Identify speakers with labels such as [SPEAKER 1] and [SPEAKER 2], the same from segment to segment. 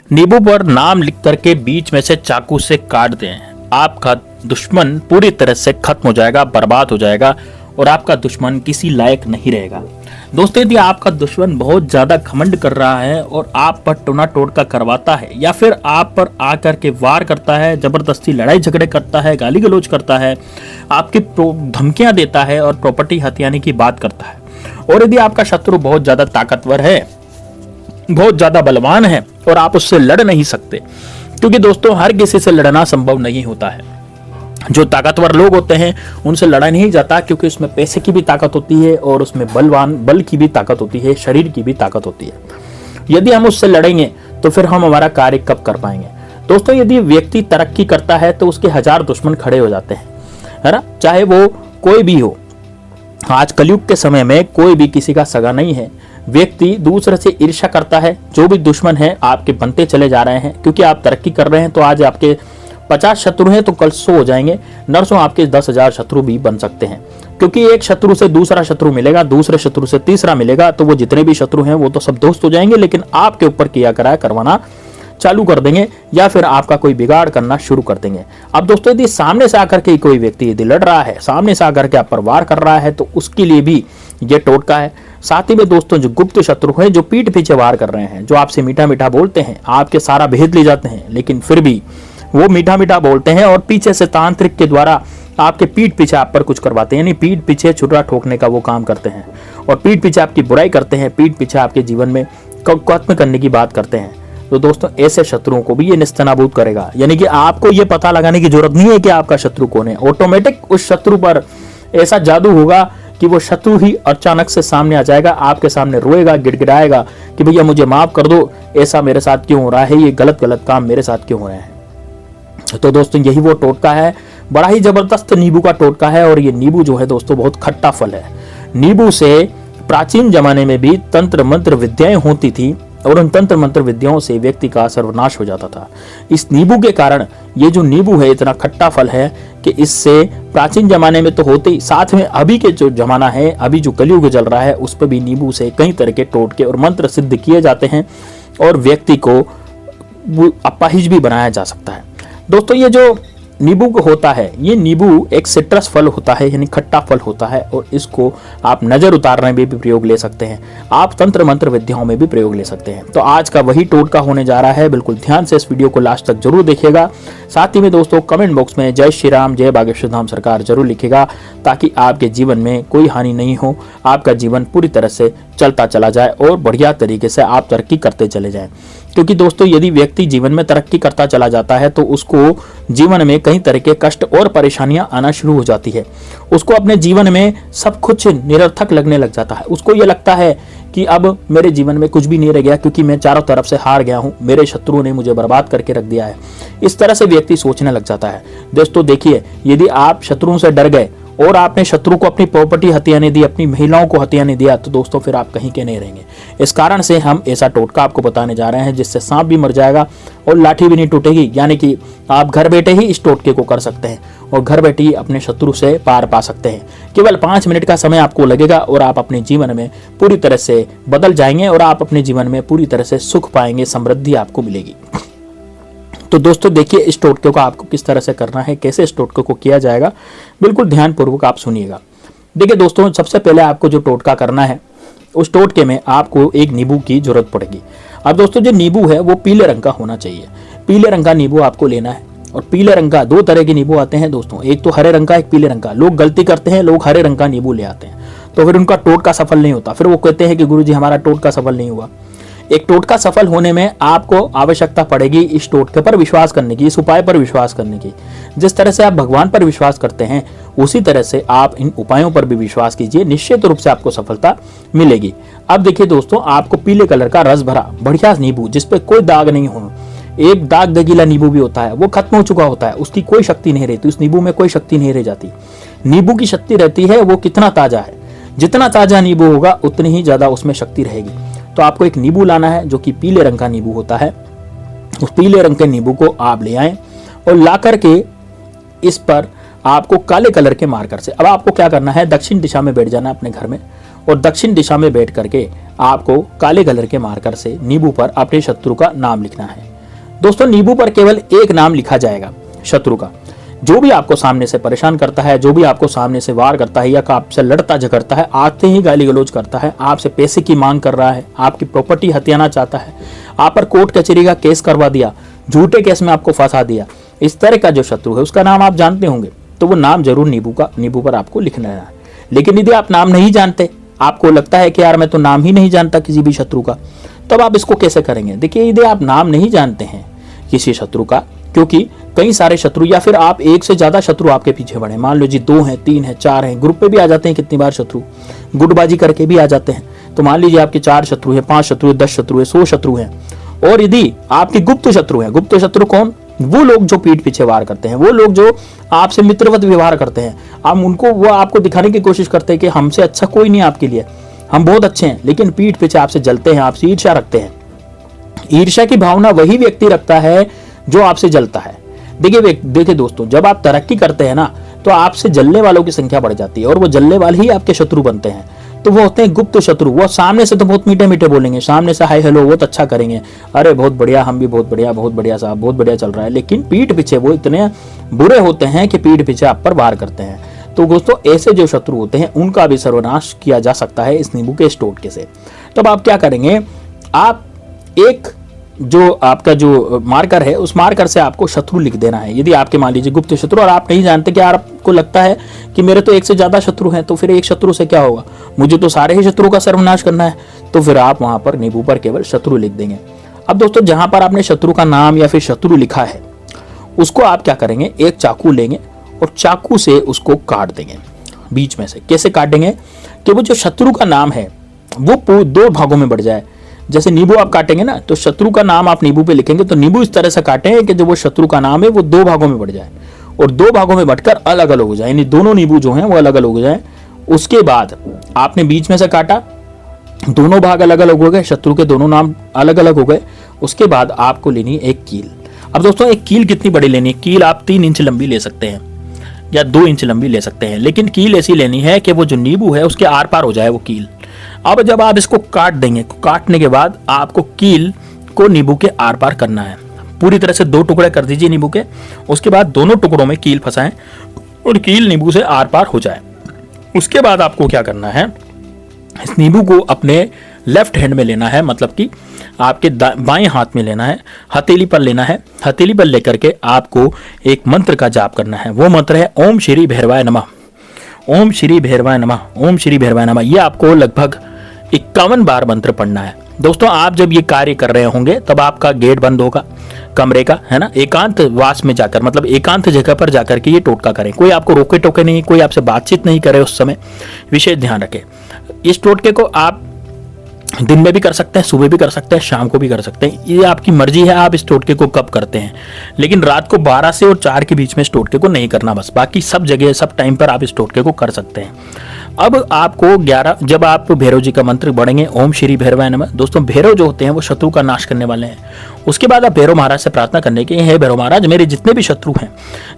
[SPEAKER 1] नींबू पर नाम लिख करके बीच में से चाकू से काट दें, आपका दुश्मन पूरी तरह से खत्म हो जाएगा, बर्बाद हो जाएगा और आपका दुश्मन किसी लायक नहीं रहेगा। दोस्तों, यदि आपका दुश्मन बहुत ज्यादा घमंड कर रहा है और आप पर टोना टोटका करवाता है या फिर आप पर आकर के वार करता है, जबरदस्ती लड़ाई झगड़े करता है, गाली गलौज करता है, आपकी धमकियां देता है और प्रॉपर्टी हथियाने की बात करता है, और यदि आपका शत्रु बहुत ज्यादा ताकतवर है, बहुत ज्यादा बलवान है और आप उससे लड़ नहीं सकते, क्योंकि दोस्तों हर किसी से लड़ना संभव नहीं होता है। जो ताकतवर लोग होते हैं उनसे लड़ा नहीं जाता, क्योंकि उसमें पैसे की भी ताकत होती है और उसमें बल की भी ताकत होती है, शरीर की भी ताकत होती है। यदि हम उससे लड़ेंगे तो फिर हम हमारा कार्य कब कर पाएंगे। दोस्तों, यदि व्यक्ति तरक्की करता है तो उसके 1000 दुश्मन खड़े हो जाते हैं, है ना, चाहे वो कोई भी हो। आज कलयुग के समय में कोई भी किसी का सगा नहीं है। व्यक्ति दूसरे से ईर्ष्या करता है, जो भी दुश्मन है आपके बनते चले जा रहे हैं, क्योंकि आप तरक्की कर रहे हैं। तो आज आपके 50 शत्रु हैं तो कल 100 हो जाएंगे, नरसों आपके 10,000 शत्रु भी बन सकते हैं, क्योंकि एक शत्रु से दूसरा शत्रु मिलेगा, दूसरे शत्रु से तीसरा मिलेगा, तो वो जितने भी शत्रु हैं वो तो सब दोस्त हो जाएंगे, लेकिन आपके ऊपर किया कराया करवाना चालू कर देंगे या फिर आपका कोई बिगाड़ करना शुरू कर देंगे। अब दोस्तों, यदि सामने से आकर के कोई व्यक्ति यदि लड़ रहा है, सामने से आकर के आप पर वार कर रहा है, तो उसके लिए भी ये टोटका है। साथ ही में दोस्तों, जो गुप्त शत्रु हैं, जो पीठ पीछे वार कर रहे हैं, जो आपसे मीठा मीठा बोलते हैं, आपके सारा भेद ले जाते हैं, लेकिन फिर भी वो मीठा मीठा बोलते हैं और पीछे से तांत्रिक के द्वारा आपके पीठ पीछे आप पर कुछ करवाते हैं, यानी पीठ पीछे छुरा ठोकने का वो काम करते हैं और पीठ पीछे आपकी बुराई करते हैं, पीठ पीछे आपके जीवन में खत्म करने की बात करते हैं। तो दोस्तों, ऐसे शत्रुओं को भी ये निस्तनाबूद करेगा, यानी कि आपको ये पता लगाने की जरूरत नहीं है कि आपका शत्रु कौन है। ऑटोमेटिक उस शत्रु पर ऐसा जादू होगा कि वो शत्रु ही अचानक से सामने आ जाएगा, आपके सामने रोएगा, गिड़गिड़ाएगा कि भैया मुझे माफ कर दो, ऐसा मेरे साथ क्यों हो रहा है, ये गलत गलत काम मेरे साथ क्यों हो रहे हैं। तो दोस्तों, यही वो टोटका है, बड़ा ही जबरदस्त नींबू का टोटका है। और ये नींबू जो है दोस्तों बहुत खट्टा फल है। नींबू से प्राचीन जमाने में भी तंत्र मंत्र विद्याएं होती थी और उन तंत्र मंत्र विद्याओं से व्यक्ति का सर्वनाश हो जाता था। इस नींबू के कारण ये जो नींबू है इतना खट्टा फल है कि इससे प्राचीन जमाने में तो होते ही, साथ में अभी के जो जमाना है, अभी जो कलयुग चल रहा है, उस पर भी नींबू से कई तरह के टोटके और मंत्र सिद्ध किए जाते हैं और व्यक्ति को अपाहिज भी बनाया जा सकता है। दोस्तों, ये जो नींबू होता है, ये नींबू एक सिट्रस फल होता है, यानी खट्टा फल होता है, और इसको आप नजर उतारने में भी प्रयोग ले सकते हैं, आप तंत्र मंत्र विद्याओं में भी प्रयोग ले सकते हैं। तो आज का वही टोटका होने जा रहा है। बिल्कुल ध्यान से इस वीडियो को लास्ट तक जरूर देखिएगा। साथ ही में दोस्तों, कमेंट बॉक्स में जय श्री राम, जय बागेश्वर धाम सरकार जरूर लिखिएगा, ताकि आपके जीवन में कोई हानि नहीं हो, आपका जीवन पूरी तरह से चलता चला जाए और बढ़िया तरीके से आप तरक्की करते चले जाएं। क्योंकि दोस्तों, यदि व्यक्ति जीवन में तरक्की करता चला जाता है तो उसको जीवन में कई तरह के कष्ट और परेशानियां आना शुरू हो जाती है। उसको अपने जीवन में सब कुछ निरर्थक लगने लग जाता है। उसको ये लगता है कि अब मेरे जीवन में कुछ भी नहीं रह गया, क्योंकि मैं चारों तरफ से हार गया हूं, मेरे शत्रुओं ने मुझे बर्बाद करके रख दिया है। इस तरह से व्यक्ति सोचने लग जाता है। दोस्तों देखिए, यदि आप शत्रुओं से डर गए और आपने शत्रु को अपनी प्रॉपर्टी हथियाने दी, अपनी महिलाओं को हथियाने दिया, तो दोस्तों फिर आप कहीं के नहीं रहेंगे। इस कारण से हम ऐसा टोटका आपको बताने जा रहे हैं जिससे सांप भी मर जाएगा और लाठी भी नहीं टूटेगी, यानी कि आप घर बैठे ही इस टोटके को कर सकते हैं और घर बैठे ही अपने शत्रु से पार पा सकते हैं। केवल 5 मिनट का समय आपको लगेगा और आप अपने जीवन में पूरी तरह से बदल जाएंगे और आप अपने जीवन में पूरी तरह से सुख पाएंगे, समृद्धि आपको मिलेगी। तो दोस्तों देखिए, इस टोटके को आपको किस तरह से करना है, कैसे इस टोटके को किया जाएगा, बिल्कुल ध्यानपूर्वक आप सुनिएगा। देखिए दोस्तों, सबसे पहले आपको जो टोटका करना है, उस टोटके में आपको एक नींबू की जरूरत पड़ेगी। अब दोस्तों, जो नींबू है वो पीले रंग का होना चाहिए। पीले रंग का नींबू आपको लेना है। और पीले रंग का 2 तरह के नींबू आते हैं दोस्तों, एक तो हरे रंग का, एक पीले रंग का। लोग गलती करते हैं, लोग हरे रंग का नींबू ले आते हैं, तो फिर उनका टोटका सफल नहीं होता। फिर वो कहते हैं कि गुरुजी हमारा टोटका सफल नहीं हुआ। एक टोटका सफल होने में आपको आवश्यकता पड़ेगी इस टोटके पर विश्वास करने की, इस उपाय पर विश्वास करने की। जिस तरह से आप भगवान पर विश्वास करते हैं, उसी तरह से आप इन उपायों पर भी विश्वास कीजिए, निश्चित रूप से आपको सफलता मिलेगी। अब देखिए दोस्तों, आपको पीले कलर का रस भरा बढ़िया नींबू, जिसपे कोई दाग नहीं हो, एक दाग दगीला नींबू भी होता है, वो खत्म हो चुका होता है, उसकी कोई शक्ति नहीं रहती, उस नींबू में कोई शक्ति नहीं रह जाती। नींबू की शक्ति रहती है वो कितना ताजा है, जितना ताजा नींबू होगा उतनी ही ज्यादा उसमें शक्ति रहेगी। तो आपको एक नींबू लाना है जो कि पीले रंग का नींबू होता है। उस पीले रंग के नींबू को आप ले आएं और ला करके इस पर आपको काले कलर के मार्कर से, अब आपको क्या करना है, दक्षिण दिशा में बैठ जाना अपने घर में और दक्षिण दिशा में बैठ करके आपको काले कलर के मार्कर से नींबू पर अपने शत्रु का नाम लिखना है। दोस्तों नींबू पर केवल एक नाम लिखा जाएगा शत्रु का। जो भी आपको सामने से परेशान करता है, जो भी आपको सामने से वार करता है या आपसे लड़ता झगड़ता है, आते ही गाली गलौज करता है, आपसे पैसे की मांग कर रहा है, आपकी प्रॉपर्टी हथियाना चाहता है, आप पर कोर्ट कचहरी का केस करवा दिया, झूठे केस में आपको फंसा दिया, इस तरह का जो शत्रु है उसका नाम आप जानते होंगे, तो वो नाम जरूर नींबू पर आपको लिखना है। लेकिन यदि आप नाम नहीं जानते, आपको लगता है कि यार मैं तो नाम ही नहीं जानता किसी भी शत्रु का, तब आप इसको कैसे करेंगे? देखिए, यदि आप नाम नहीं जानते हैं किसी शत्रु का, क्योंकि कई सारे शत्रु या फिर आप एक से ज्यादा शत्रु आपके पीछे बढ़े, मान लो जी 2 हैं, 3 हैं, 4 हैं, ग्रुप पे भी आ जाते हैं कितनी बार शत्रु, गुटबाजी करके भी आ जाते हैं। तो मान लीजिए आपके 4 शत्रु हैं, 5 शत्रु हैं, 10 शत्रु हैं, 100 शत्रु हैं, और यदि आपके गुप्त शत्रु हैं, गुप्त शत्रु कौन? वो लोग जो पीठ पीछे वार करते हैं, वो लोग जो आपसे मित्रवत व्यवहार करते हैं, आप उनको, वो आपको दिखाने की कोशिश करते हैं कि हमसे अच्छा कोई नहीं आपके लिए, हम बहुत अच्छे हैं, लेकिन पीठ पीछे आपसे जलते हैं, आपसे ईर्ष्या रखते हैं। ईर्ष्या की भावना वही व्यक्ति रखता है जो आपसे जलता है। देखिए दोस्तों, जब आप तरक्की करते हैं ना, तो आपसे जलने वालों की संख्या बढ़ जाती है और वो जलने वाले ही आपके शत्रु बनते हैं। तो वो होते हैं गुप्त शत्रु। वो सामने से तो बहुत मीठे मीठे बोलेंगे, सामने से हाय हेलो बहुत अच्छा करेंगे, अरे बहुत बढ़िया, हम भी बहुत बढ़िया साहब, बहुत बढ़िया चल रहा है, लेकिन पीठ पीछे वो इतने बुरे होते हैं कि पीठ पीछे आप पर वार करते हैं। तो दोस्तों, ऐसे जो शत्रु होते हैं उनका भी सर्वनाश किया जा सकता है इस नींबू के इस टोटके से। तब आप क्या करेंगे, आप एक जो आपका जो मार्कर है, उस मार्कर से आपको शत्रु लिख देना है। यदि आपके मान लीजिए गुप्त शत्रु और आप नहीं जानते कि आपको लगता है कि मेरे तो एक से ज्यादा शत्रु हैं, तो फिर एक शत्रु से क्या होगा, मुझे तो सारे ही शत्रु का सर्वनाश करना है, तो फिर आप वहां पर नींबू पर केवल शत्रु लिख देंगे। अब दोस्तों, जहां पर आपने शत्रु का नाम या फिर शत्रु लिखा है, उसको आप क्या करेंगे, एक चाकू लेंगे और चाकू से उसको काट देंगे बीच में से। कैसे काटेंगे कि वो जो शत्रु का नाम है वो 2 भागों में बढ़ जाए। जैसे नींबू आप काटेंगे ना, तो शत्रु का नाम आप नींबू पे लिखेंगे, तो नींबू इस तरह से काटें कि जो वो शत्रु का नाम है वो 2 भागों में बढ़ जाए और 2 भागों में बढ़कर अलग अलग हो जाए, यानी दोनों नींबू जो हैं वो अलग अलग हो जाए। उसके बाद आपने बीच में से काटा, दोनों भाग अलग अलग हो गए, शत्रु के दोनों नाम अलग अलग हो गए। उसके बाद आपको लेनी है एक कील। अब दोस्तों, एक कील कितनी बड़ी लेनी है? कील आप 3 इंच लंबी ले सकते हैं या 2 इंच लंबी ले सकते हैं, लेकिन कील ऐसी लेनी है कि वो जो नींबू है उसके आर पार हो जाए वो कील। अब जब आप इसको काट देंगे, काटने के बाद आपको कील को नींबू के आर पार करना है। पूरी तरह से 2 टुकड़े कर दीजिए नींबू के, उसके बाद दोनों टुकड़ों में कील फंसाएं और कील नींबू से आर पार हो जाए। उसके बाद आपको क्या करना है, इस नींबू को अपने लेफ्ट हैंड में लेना है, मतलब कि आपके बाएं हाथ में लेना है, हथेली पर लेना है। हथेली पर लेकर के आपको एक मंत्र का जाप करना है। वो मंत्र है ओम श्री भैरवाय नमः, ओम श्री भैरवाय नमः, ओम श्री भैरवाय नमः। ये आपको लगभग 51 बार मंत्र पढ़ना है। दोस्तों, आप जब ये कार्य कर रहे होंगे तब आपका गेट बंद होगा कमरे का, है ना, एकांत वास में जाकर, मतलब एकांत जगह पर जाकर के ये टोटका करें। कोई आपको रोके टोके नहीं, कोई आपसे बातचीत नहीं करे उस समय, विशेष ध्यान रखें। इस टोटके को आप दिन में भी कर सकते हैं, सुबह भी कर सकते हैं, शाम को भी कर सकते हैं, ये आपकी मर्जी है आप इस टोटके को कब करते हैं। लेकिन रात को 12 से और 4 के बीच में इस टोटके को नहीं करना, बस बाकी सब जगह सब टाइम पर आप इस टोटके को कर सकते हैं। अब आपको 11, जब आप भैरव जी का मंत्र पढ़ेंगे ओम श्री भैरवाय नमः, दोस्तों भैरव जो होते हैं वो शत्रु का नाश करने वाले हैं। उसके बाद आप भैरव महाराज से प्रार्थना करने की, हे भैरव महाराज, मेरे जितने भी शत्रु हैं,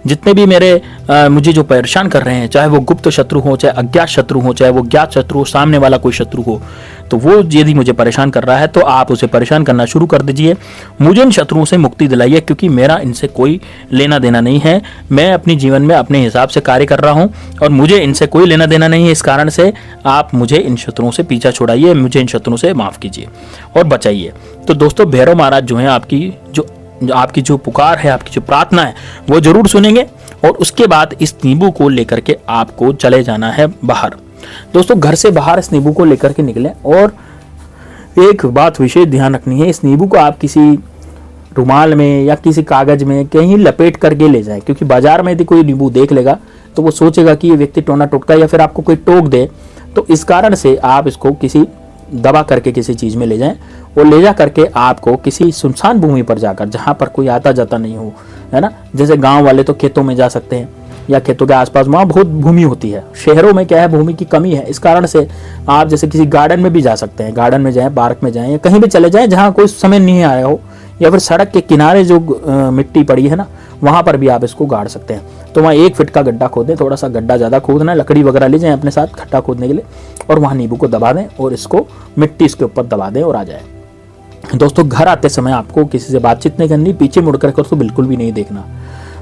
[SPEAKER 1] जितने भी मेरे मुझे जो परेशान कर रहे हैं, चाहे वो गुप्त शत्रु हो, चाहे अज्ञात शत्रु हो, चाहे वो ज्ञात शत्रु हो, सामने वाला कोई शत्रु हो, तो वो यदि मुझे परेशान कर रहा है तो आप उसे परेशान करना शुरू कर दीजिए। मुझे इन शत्रुओं से मुक्ति दिलाइए, क्योंकि मेरा इनसे कोई लेना देना नहीं है। मैं अपने जीवन में अपने हिसाब से कार्य कर रहा हूं और मुझे इनसे कोई लेना देना नहीं है। इस कारण से आप मुझे इन शत्रुओं से पीछा छुड़ाइए, मुझे इन शत्रुओं से माफ कीजिए और बचाइए। तो दोस्तों, भैरव महाराज जो है आपकी जो पुकार है, आपकी जो प्रार्थना है, वो जरूर सुनेंगे। और उसके बाद इस नींबू को लेकर के आपको चले जाना है बाहर। दोस्तों, घर से बाहर इस नींबू को लेकर के निकलें। और एक बात विशेष ध्यान रखनी है, इस नींबू को आप किसी रुमाल में या किसी कागज में कहीं लपेट करके ले जाएं, क्योंकि बाजार में यदि कोई नींबू देख लेगा तो वो सोचेगा कि ये व्यक्ति टोना टोटका, या फिर आपको कोई टोक दे। तो इस कारण से आप इसको किसी दबा करके किसी चीज में ले जाएं और ले जा करके आपको किसी सुनसान भूमि पर जाकर, जहां पर कोई आता जाता नहीं हो, है ना, जैसे गांव वाले तो खेतों में जा सकते हैं या खेतों के आसपास, वहाँ बहुत भूमि होती है। शहरों में क्या है, भूमि की कमी है। इस कारण से आप जैसे किसी गार्डन में भी जा सकते हैं, गार्डन में जाएं, पार्क में जाएं, या कहीं भी चले जाएं जहाँ कोई समय नहीं आया हो, या फिर सड़क के किनारे जो मिट्टी पड़ी है ना, वहाँ पर भी आप इसको गाड़ सकते हैं। तो वहाँ 1 फीट का गड्ढा खोदें, थोड़ा सा गड्ढा ज़्यादा खोदना है, लकड़ी वगैरह ले जाएं अपने साथ खड्डा खोदने के लिए, और वहाँ नींबू को दबा दें और इसको मिट्टी इसके ऊपर दबा दें और आ जाए। दोस्तों घर आते समय आपको किसी से बातचीत नहीं करनी, पीछे मुड़कर तो बिल्कुल भी नहीं देखना।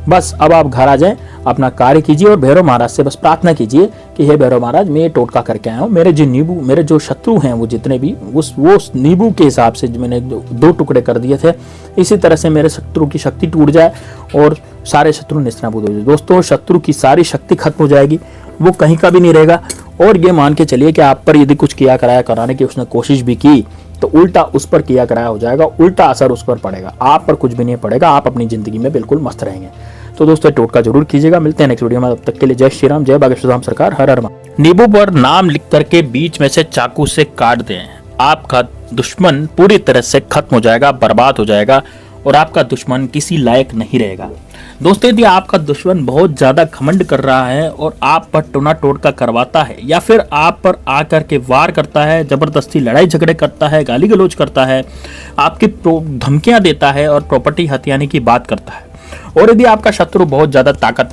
[SPEAKER 1] बस अब आप घर आ जाएं, अपना कार्य कीजिए और भैरव महाराज से बस प्रार्थना कीजिए कि हे भैरव महाराज, मैं ये टोटका करके आया हूँ, मेरे जो शत्रु हैं वो जितने भी वो नींबू के हिसाब से मैंने 2 टुकड़े कर दिए थे, इसी तरह से मेरे शत्रु की शक्ति टूट जाए और सारे शत्रु निस्त्रभूत हो जाए। दोस्तों शत्रु की सारी शक्ति खत्म हो जाएगी, वो कहीं का भी नहीं रहेगा। और ये मान के चलिए कि आप पर यदि कुछ किया कराया कराने की उसने कोशिश भी की तो उल्टा उस पर किया कराया हो जाएगा, उल्टा असर उस पर पड़ेगा, आप पर कुछ भी नहीं पड़ेगा, आप अपनी जिंदगी में बिल्कुल मस्त रहेंगे। तो दोस्तों टोटका जरूर कीजिएगा। मिलते हैं नेक्स्ट वीडियो में, तब तक के लिए जय श्री राम, जय बागेश्वर धाम सरकार, हर हर महादेव। नींबू पर नाम लिख करके बीच में से चाकू से काट दें, आपका दुश्मन पूरी तरह से खत्म हो जाएगा, बर्बाद हो जाएगा और आपका दुश्मन किसी लायक नहीं रहेगा। दोस्तों यदि आपका दुश्मन बहुत ज्यादा घमंड कर रहा है और आप पर टोना टोटका करवाता है या फिर आप पर आकर के वार करता है, जबरदस्ती लड़ाई झगड़े करता है, गाली गलौज करता है, आपकी धमकियां देता है और प्रॉपर्टी हथियाने की बात करता है, और यदि आपका शत्रु बहुत ज्यादा ताकतवर